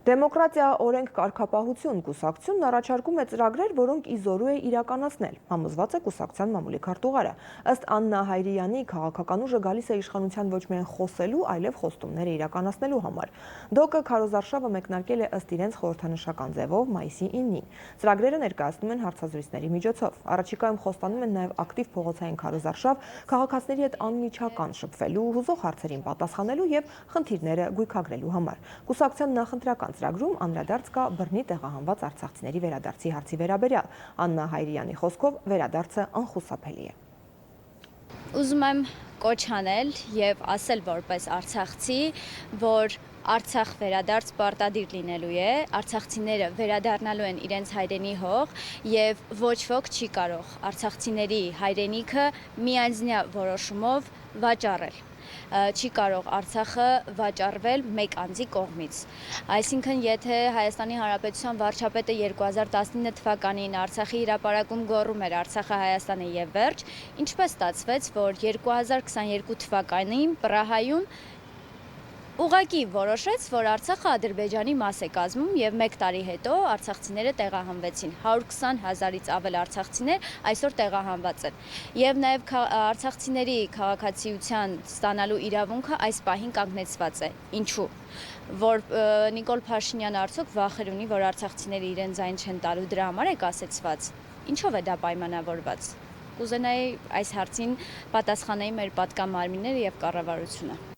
Դեմոկրատիա, օրենք, կարգապահություն կուսակցությունն առաջարկում է ծրագրեր, որոնք ի զորու է իրականացնել, համոզված է կուսակցության մամուլի քարտուղարը։ Ըստ Աննա Հայրյանի, քաղաքական ուժը գալիս է իշխանության ոչ միայն խոսելու, այլև խոստումները իրականացնելու համար։ ԴՕԿ-ը քարոզարշավը մեկնարկել է ըստ իրենց խորհրդանշական ձևով մայիսի 9-ին։ Ծրագրերը ներկայացնում են հարցազրույցների միջոցով։ Առաջիկայում խոստանում են նաև ակտիվ փողոցային քարոզարշավ, քաղաքացիների հետ անմիջական շփվելու, հուզող հարցերին պատասխանելու եւ խնդիրները գույքագրելու համար։ Կուսակցության նախընտրական ծրագրում անդրադարձ կա բռնի տեղահանված արցախցիների վերադարձի հարցի վերաբերյալ։ Աննա Հայրյանի խոսքով վերադարձը անխուսափելի է։ Ուզում եմ կոչ անել եւ ասել որպես արցախցի, որ Արցախ վերադարձ պարտադիր լինելու է, արցախցիները վերադառնալու են իրենց հայրենի հող եւ ոչ ոք չի կարող արցախցիների հայրենիքը միանձնյա որոշումով վաճառել։ Չի կարող Արցախը վաճառվել մեկ անձի կողմից։ Այսինքն, եթե Հայաստանի Հանրապետության վարչապետը 2019 թվականին Արցախի հրապարակում գոռում էր Արցախը Հայաստան է եւ վերջ, ինչպես ստացվեց, որ 2022 թվականին Պրահայում ուղղակի որոշեց, որ Արցախը Ադրբեջանի մաս է կազմում եւ մեկ տարի հետո արցախցիները տեղահանվեցին։ 120 000-ից ավել արցախցիներ այսօր տեղահանված են։ Եվ նաեւ արցախցիների քաղաքացիության ստանալու իրավունքը այս պահին կանգնեցված է։ Ինչու՞։ Որ Նիկոլ Փաշինյանը արդյոք վախեր ունի, որ արցախցիները իրեն ձայն չեն տալու, դրա համար է կասեցված։ Ինչով է դա պայմանավորված։ Կուզենայի այս հարցին պատասխանեի մեր պատկամարմինները եւ կառավարությունը։